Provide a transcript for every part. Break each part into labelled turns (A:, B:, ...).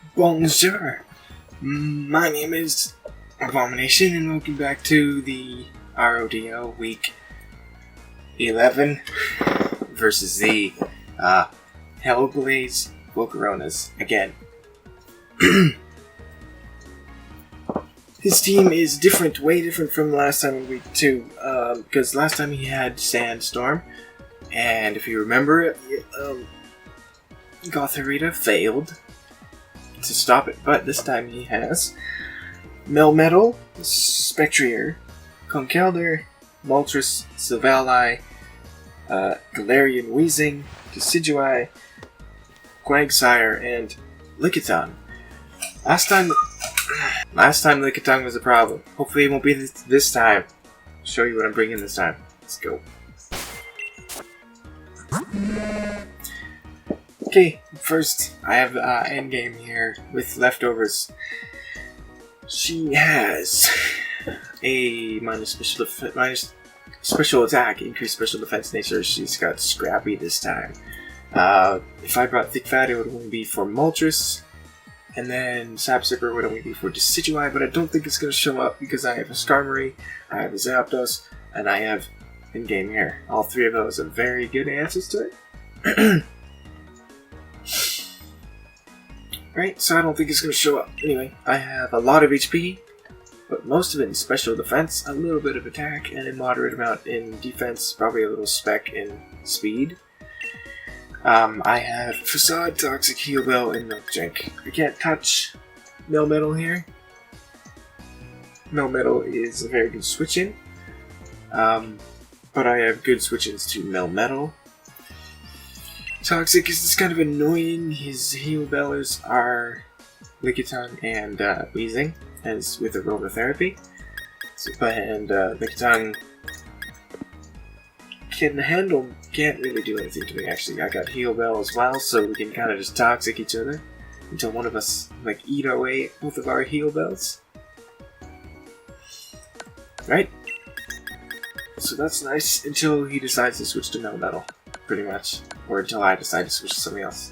A: Bonjour! My name is Abomination and welcome back to the RoDL Week 11 versus the Hellblaze Volcaronas again. His team is different, way different from last time in Week 2, because last time he had Sandstorm, and if you remember, Gotharita failed to stop it, but this time he has Melmetal, Spectrier, Conkeldurr, Moltres, Silvally, Galarian Weezing, Decidueye, Quagsire, and Lickitung. Last time Lickitung was a problem. Hopefully it won't be this time. I'll show you what I'm bringing this time. Let's go. Okay, first I have Endgame here with leftovers. She has a minus special attack, increased special defense nature. She's got Scrappy this time. If I brought Thick Fat, it would only be for Moltres, and then Sap Sipper would only be for Decidueye, but I don't think it's going to show up because I have a Skarmory, I have a Zapdos, and I have Endgame here. All three of those are very good answers to it. Right, so I don't think it's going to show up. Anyway, I have a lot of HP, but most of it in special defense, a little bit of attack, and a moderate amount in defense, probably a little spec in speed. I have Facade, Toxic, Heal Bell, and Milk Drink. I can't touch Melmetal here. Melmetal is a very good switch-in, but I have good switch-ins to Melmetal. Toxic is just kind of annoying. His heal bellers are Lickitung and Weezing, as with aromatherapy. Lickitung can't really do anything to me actually. I got heal bell as well, so we can kind of just toxic each other until one of us eat away both of our heal bells. Right? So that's nice until he decides to switch to Melmetal. Pretty much. Or until I decide to switch to something else.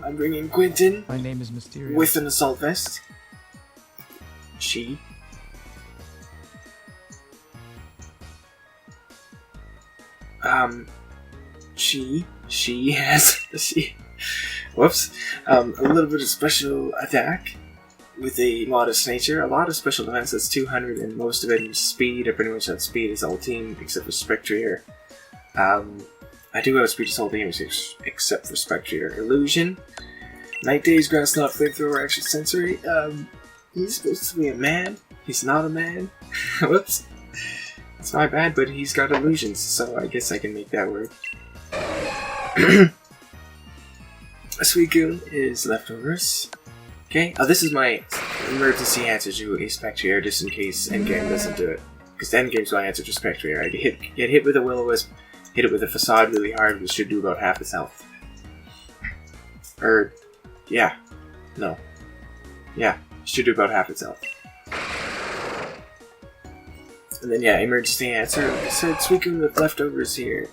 A: I'm bringing Quentin.
B: My name is Mysterious.
A: With an Assault Vest. She has whoops. A little bit of special attack with a modest nature, a lot of special defense. That's 200, and most of it in speed. I pretty much have speed as all team except for Spectrier. I do have speed as all team except for Spectrier. Illusion, Night Days, Grass Knot, Flamethrower, Action Sensory. He's supposed to be a man. He's not a man. Whoops. That's my bad, but he's got illusions, so I guess I can make that work. Suicune is leftovers. Okay, this is my emergency answer to a Spectrier, just in case Endgame doesn't do it. Because Endgame's my answer to Spectrier. I get hit with a Will-O-Wisp, hit it with a Facade really hard, which should do about half its health. Yeah. No. Yeah, should do about half its health. And then, yeah, emergency answer. Like I said, Suicune with leftovers here.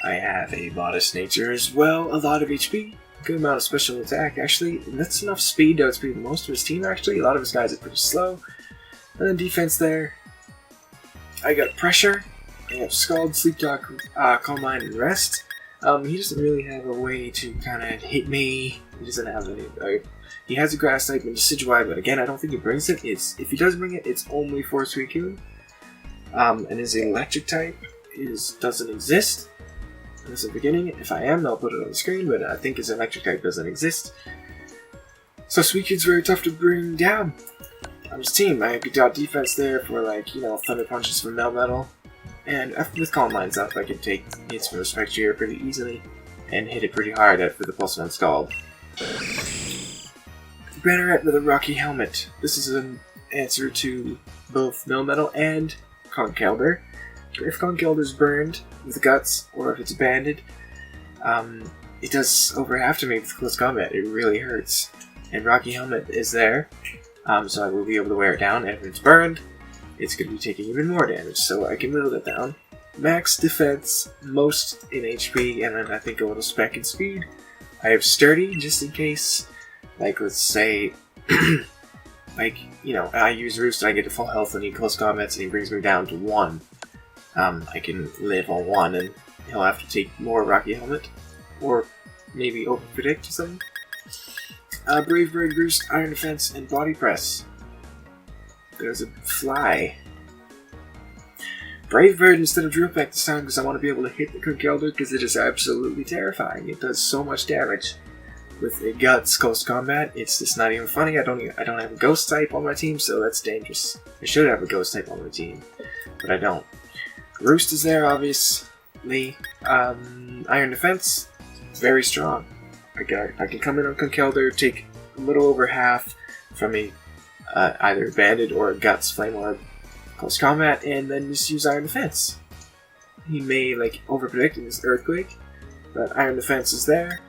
A: I have a modest nature as well, a lot of HP. Good amount of special attack, actually. And that's enough speed to outspeed most of his team, actually. A lot of his guys are pretty slow. And then defense there. I got Pressure. I have Scald, Sleep Talk, Calm Mind, and Rest. He doesn't really have a way to kind of hit me. He doesn't have any... he has a Grass type and Decidueye, but again, I don't think he brings it. If he does bring it, it's only for Suicune. And his Electric type doesn't exist. As the beginning. If I am, I'll put it on the screen, but I think his electric type doesn't exist. So Suicune's very tough to bring down on his team. I could dot defense there for Thunder Punches from Melmetal. And with Calm Mind's up, I can take hits from Spectrier pretty easily and hit it pretty hard for the +1 Scald. Banneret with a Rocky Helmet. This is an answer to both Melmetal and Conkeldurr. If Conkeldurr's burned with Guts, or if it's banded, it does over half to me with close combat. It really hurts. And Rocky Helmet is there, so I will be able to wear it down. And if it's burned, it's going to be taking even more damage, so I can whittle it down. Max defense, most in HP, and then I think a little spec in speed. I have Sturdy, just in case, like, let's say, like, you know, I use Roost and I get to full health and he close combats and he brings me down to 1. I can live on 1 and he'll have to take more Rocky Helmet, or maybe Overpredict or something. Brave Bird, Roost, Iron Defense, and Body Press. There's a fly. Brave Bird instead of Drill Peck this time because I want to be able to hit the Teambuilder because it is absolutely terrifying. It does so much damage. With a Guts close combat, it's just not even funny. I don't have a Ghost type on my team, so that's dangerous. I should have a Ghost type on my team, but I don't. Roost is there, obviously. Iron Defense, very strong. I can come in on Teambuilder, take a little over half from a either a Banded or a Guts Flame Orb close combat, and then just use Iron Defense. He may like overpredict in his Earthquake, but Iron Defense is there.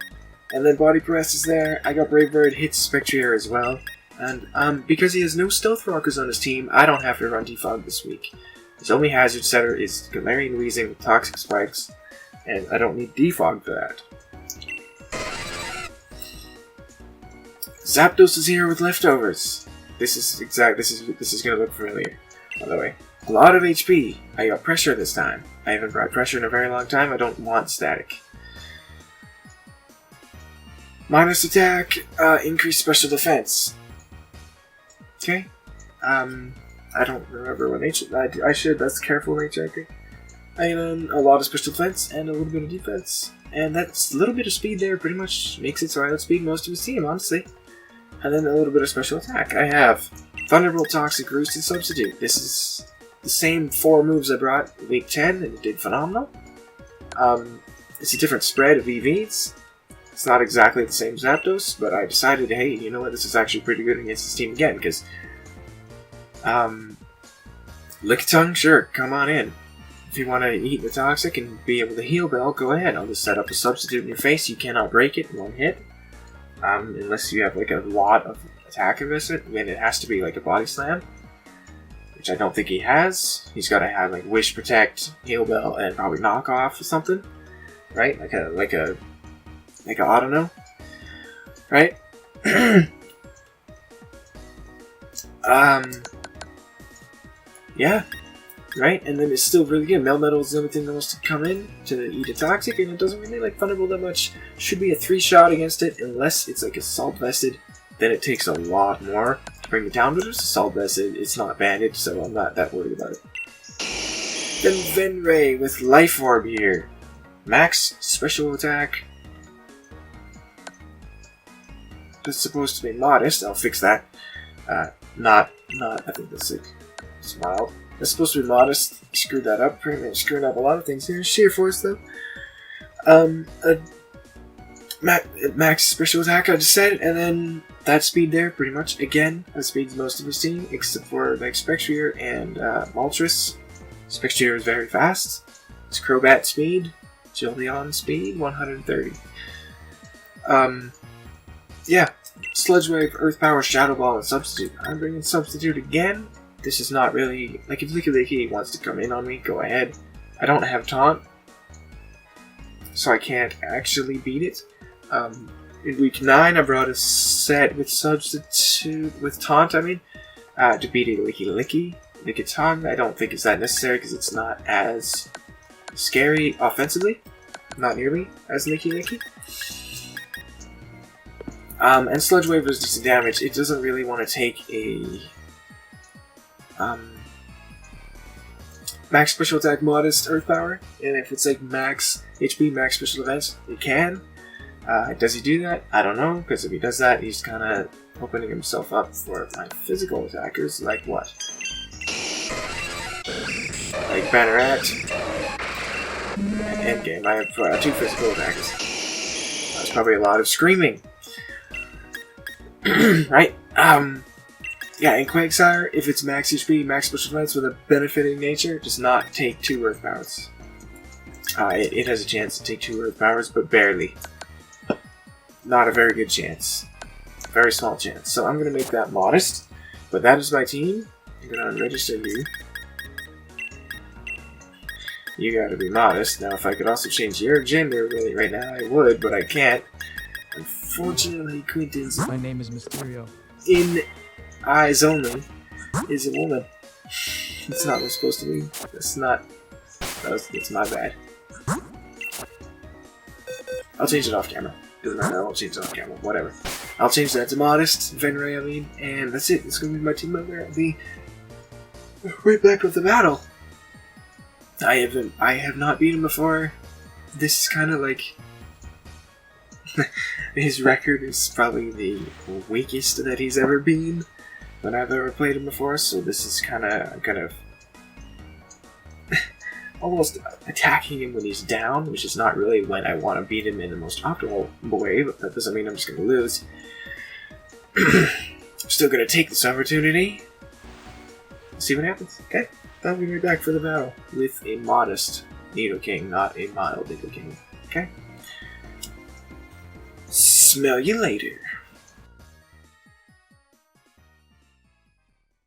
A: And then Body Press is there. I got Brave Bird, hits Spectrier as well. And because he has no Stealth Rockers on his team, I don't have to run Defog this week. His only hazard setter is Galarian Weezing with Toxic Spikes, and I don't need Defog for that. Zapdos is here with Leftovers. This is gonna look familiar, by the way. A lot of HP. I got Pressure this time. I haven't brought Pressure in a very long time. I don't want Static. Minus attack, increased special defense. Okay. I don't remember what nature. I should. That's careful nature, I think. A lot of special defense and a little bit of defense, and that's a little bit of speed there. Pretty much makes it so I outspeed most of his team, honestly. And then a little bit of special attack. I have Thunderbolt, Toxic, Roost, and Substitute. This is the same 4 moves I brought week 10, and it did phenomenal. It's a different spread of EVs. It's not exactly the same Zapdos, but I decided, hey, you know what, this is actually pretty good against this team again, because Lickitung, sure, come on in. If you want to eat the Toxic and be able to heal Bell, go ahead. I'll just set up a Substitute in your face. You cannot break it in 1 hit. Unless you have like a lot of attack investment, and it has to be like a Body Slam, which I don't think he has. He's got to have like Wish, Protect, Heal Bell, and probably Knock Off or something, right? Like a Autono, right? Yeah, right? And then it's still really good. Melmetal is the only thing that wants to come in to eat a Toxic, and it doesn't really like Thunderbolt that much. Should be a 3-shot against it, unless it's like Assault Vested. Then it takes a lot more to bring it down, but it's Assault Vested. It's not banded, so I'm not that worried about it. Then Venray with Life Orb here. Max special attack. It's supposed to be modest. I'll fix that. I think that's like mild. It's supposed to be modest. Screwed that up. Pretty much screwed up a lot of things here. Sheer Force though. Max special attack, I just said, and then that speed there, pretty much. Again, outspeeds most of his team, except for like Spectrier and Moltres. Spectrier is very fast. It's Crobat speed, Jolteon speed, 130. Yeah, Sludge Wave, Earth Power, Shadow Ball, and Substitute. I'm bringing Substitute again. This is not really... Like, if Licky wants to come in on me, go ahead. I don't have Taunt, so I can't actually beat it. In week 9, I brought a set with Substitute... With Taunt, I mean. To beat a Licky. Lickitung, I don't think it's that necessary, because it's not as scary offensively. Not nearly as Licky. And Sludge Wave does decent damage. It doesn't really want to take a max special attack, modest Earth Power, and if it's like max HP, max special defense, it can. Does he do that? I don't know, because if he does that, he's kind of opening himself up for my physical attackers, like what? Like Banneret. And Endgame, I have 2 physical attackers. That's probably a lot of screaming. Right? Yeah, in Quagsire, if it's max HP, max special defense with a benefiting nature, does not take 2 Earth Powers. It has a chance to take 2 Earth Powers, but barely. Not a very good chance. Very small chance. So I'm going to make that modest, but that is my team. I'm going to register you. You gotta be modest. Now, if I could also change your gender really right now, I would, but I can't. Unfortunately, Quentin's
B: My name is Mysterio.
A: in eyes only is a woman. It's not what it's supposed to be. It's not. It's my bad. I'll change it off camera. Doesn't matter, I won't change it off camera. Whatever. I'll change that to modest, Venray, I mean, and that's it. It's gonna be my team member. I'll be right back with the battle. I have not beaten him before. This is kind of like his record is probably the weakest that he's ever been when I've ever played him before. So this is kind of almost attacking him when he's down, which is not really when I want to beat him in the most optimal way. But that doesn't mean I'm just going to lose. I'm still going to take this opportunity. See what happens. Okay. I'll be right back for the battle with a modest Nidoking, not a mild Nidoking. Okay? Smell you later.